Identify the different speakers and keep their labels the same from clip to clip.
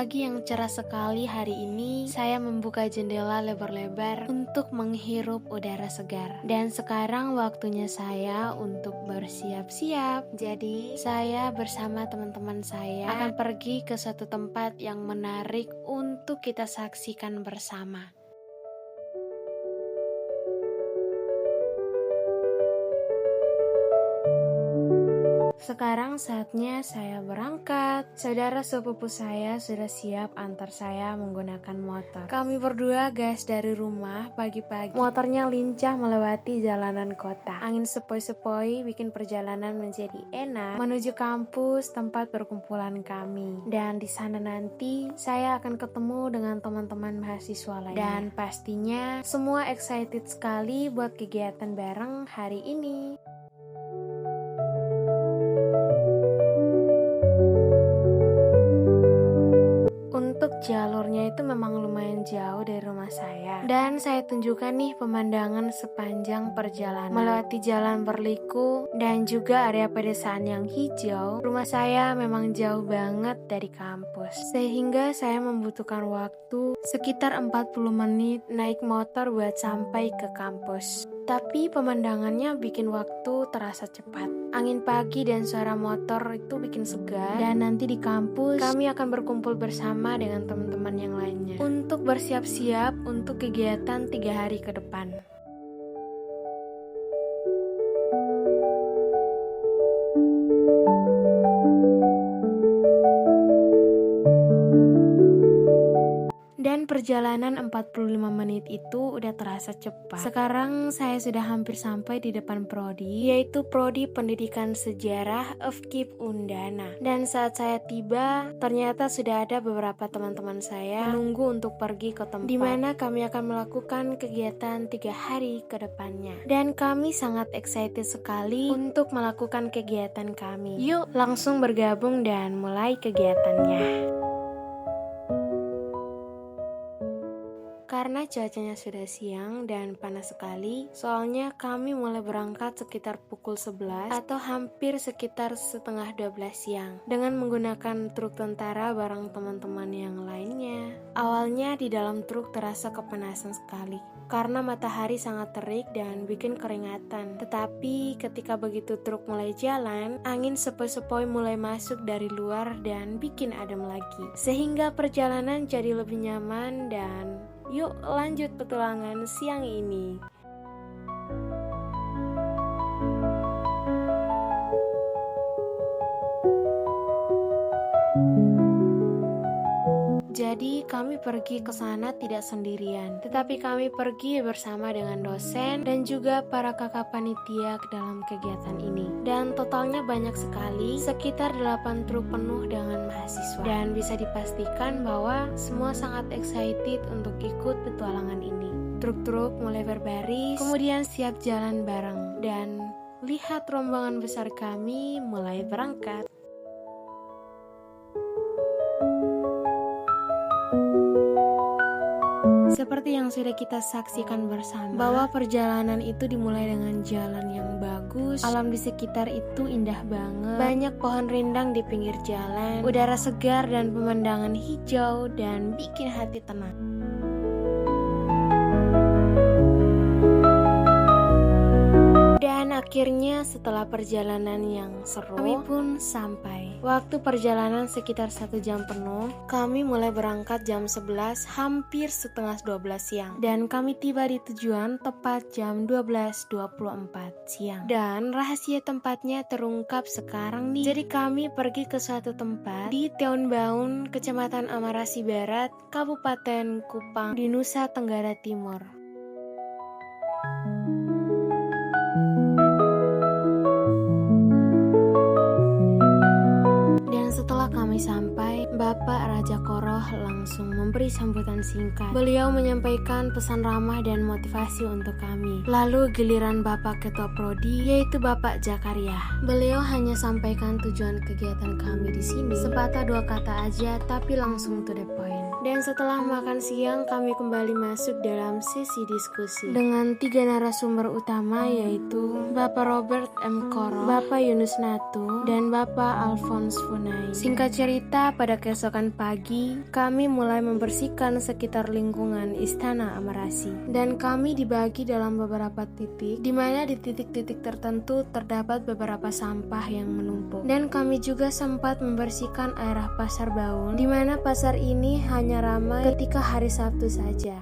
Speaker 1: pagi yang cerah sekali hari ini, saya membuka jendela lebar-lebar untuk menghirup udara segar. Dan sekarang waktunya saya untuk bersiap-siap. Jadi, saya bersama teman-teman saya akan pergi ke suatu tempat yang menarik untuk kita saksikan bersama. Sekarang saatnya saya berangkat. Saudara sepupu saya sudah siap antar saya menggunakan motor. Kami berdua gas dari rumah pagi-pagi. Motornya lincah melewati jalanan kota. Angin sepoi-sepoi bikin perjalanan menjadi enak menuju kampus tempat perkumpulan kami. Dan di sana nanti saya akan ketemu dengan teman-teman mahasiswa lainnya. Dan pastinya semua excited sekali buat kegiatan bareng hari ini. Untuk jalurnya itu memang lumayan jauh dari rumah saya. Dan saya tunjukkan nih pemandangan sepanjang perjalanan. Melewati jalan berliku dan juga area pedesaan yang hijau. Rumah saya memang jauh banget dari kampus. Sehingga saya membutuhkan waktu sekitar 40 menit naik motor buat sampai ke kampus. Tapi pemandangannya bikin waktu terasa cepat. Angin pagi dan suara motor itu bikin segar. Dan nanti di kampus kami akan berkumpul bersama dengan teman-teman yang lainnya untuk bersiap-siap untuk kegiatan 3 hari ke depan. Dan perjalanan 45 menit itu udah terasa cepat. Sekarang saya sudah hampir sampai di depan prodi, yaitu Prodi Pendidikan Sejarah FKIP Undana. Dan saat saya tiba, ternyata sudah ada beberapa teman-teman saya menunggu untuk pergi ke tempat di mana kami akan melakukan kegiatan 3 hari ke depannya. Dan kami sangat excited sekali untuk melakukan kegiatan kami. Yuk langsung bergabung dan mulai kegiatannya. Karena cuacanya sudah siang dan panas sekali, soalnya kami mulai berangkat sekitar pukul 11 atau hampir sekitar setengah 12 siang dengan menggunakan truk tentara bareng teman-teman yang lainnya. Awalnya di dalam truk terasa kepanasan sekali karena matahari sangat terik dan bikin keringatan. Tetapi ketika begitu truk mulai jalan, angin sepoi-sepoi mulai masuk dari luar dan bikin adem lagi. Sehingga perjalanan jadi lebih nyaman dan yuk lanjut petualangan siang ini. Jadi kami pergi ke sana tidak sendirian, tetapi kami pergi bersama dengan dosen dan juga para kakak panitia ke dalam kegiatan ini. Dan totalnya banyak sekali, sekitar 8 truk penuh dengan mahasiswa. Dan bisa dipastikan bahwa semua sangat excited untuk ikut petualangan ini. Truk-truk mulai berbaris, kemudian siap jalan bareng. Dan lihat rombongan besar kami mulai berangkat. Seperti yang sudah kita saksikan bersama, bahwa perjalanan itu dimulai dengan jalan yang bagus. Alam di sekitar itu indah banget. Banyak pohon rindang di pinggir jalan, udara segar dan pemandangan hijau dan bikin hati tenang. Dan akhirnya setelah perjalanan yang seru, kami pun sampai. Waktu perjalanan sekitar 1 jam penuh, kami mulai berangkat jam 11, hampir setengah 12 siang. Dan kami tiba di tujuan tepat jam 12.24 siang. Dan rahasia tempatnya terungkap sekarang nih. Jadi kami pergi ke suatu tempat di Teunbaun, Kecamatan Amarasi Barat, Kabupaten Kupang, di Nusa Tenggara Timur. Setelah kami sampai, Bapak Raja Koroh langsung memberi sambutan singkat. Beliau menyampaikan pesan ramah dan motivasi untuk kami. Lalu giliran Bapak Ketua Prodi, yaitu Bapak Jakaria. Beliau hanya sampaikan tujuan kegiatan kami di sini. Sepatah 2 kata aja, tapi langsung to the point. Dan setelah makan siang, kami kembali masuk dalam sesi diskusi dengan 3 narasumber utama, yaitu Bapak Robert M. Koro, Bapak Yunus Natu, dan Bapak Alphonse Funai. Singkat cerita, pada keesokan pagi, kami mulai membersihkan sekitar lingkungan Istana Amarasi. Dan kami dibagi dalam beberapa titik, di mana di titik-titik tertentu terdapat beberapa sampah yang menumpuk. Dan kami juga sempat membersihkan area Pasar Baun, di mana pasar ini hanya ramai ketika hari Sabtu saja.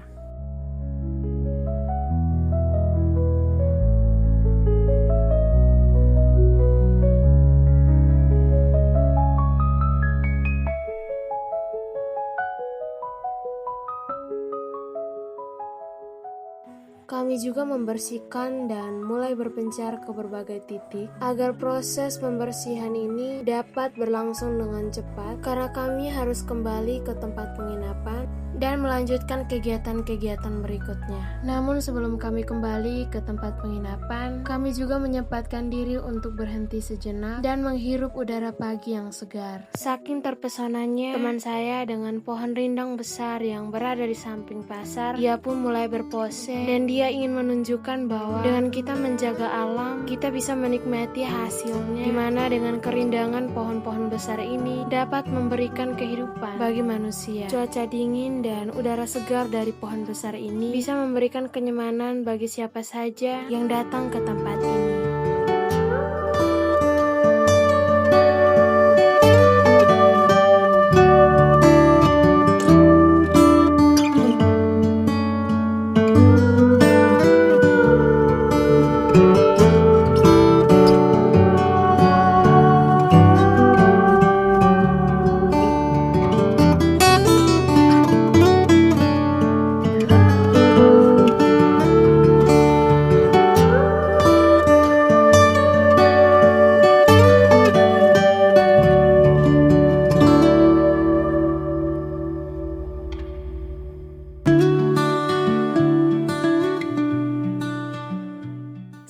Speaker 1: Kami juga membersihkan dan mulai berpencar ke berbagai titik agar proses pembersihan ini dapat berlangsung dengan cepat, karena kami harus kembali ke tempat penginapan dan melanjutkan kegiatan-kegiatan berikutnya. Namun sebelum kami kembali ke tempat penginapan, kami juga menyempatkan diri untuk berhenti sejenak dan menghirup udara pagi yang segar. Saking terpesonanya teman saya dengan pohon rindang besar yang berada di samping pasar, ia pun mulai berpose dan dia ingin menunjukkan bahwa dengan kita menjaga alam, kita bisa menikmati hasilnya, dimana dengan kerindangan pohon-pohon besar ini dapat memberikan kehidupan bagi manusia. Cuaca dingin dan udara segar dari pohon besar ini bisa memberikan kenyamanan bagi siapa saja yang datang ke tempat ini.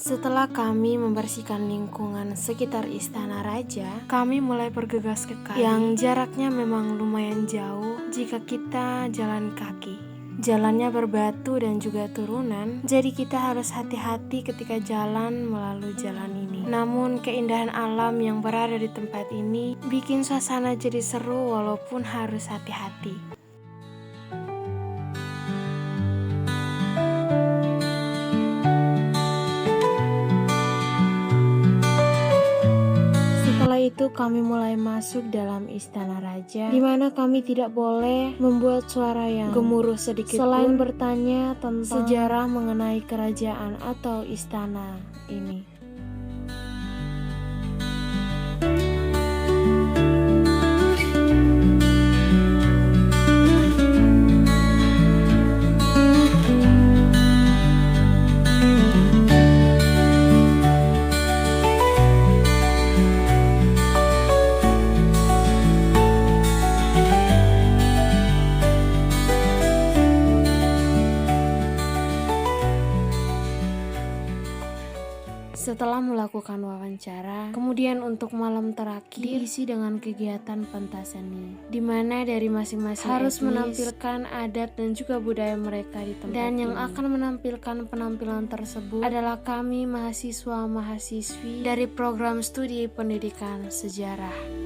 Speaker 1: Setelah kami membersihkan lingkungan sekitar Istana Raja, kami mulai bergegas ke kali yang jaraknya memang lumayan jauh jika kita jalan kaki. Jalannya berbatu dan juga turunan, jadi kita harus hati-hati ketika jalan melalui jalan ini. Namun keindahan alam yang berada di tempat ini bikin suasana jadi seru walaupun harus hati-hati. Itu kami mulai masuk dalam Istana Raja, di mana kami tidak boleh membuat suara yang gemuruh sedikit selain bertanya tentang sejarah mengenai kerajaan atau istana ini. Setelah melakukan wawancara, kemudian untuk malam terakhir diisi dengan kegiatan pentas seni, di mana dari masing-masing harus menampilkan adat dan juga budaya mereka di tempat dan yang akan menampilkan penampilan tersebut adalah kami mahasiswa-mahasiswi dari program studi pendidikan sejarah.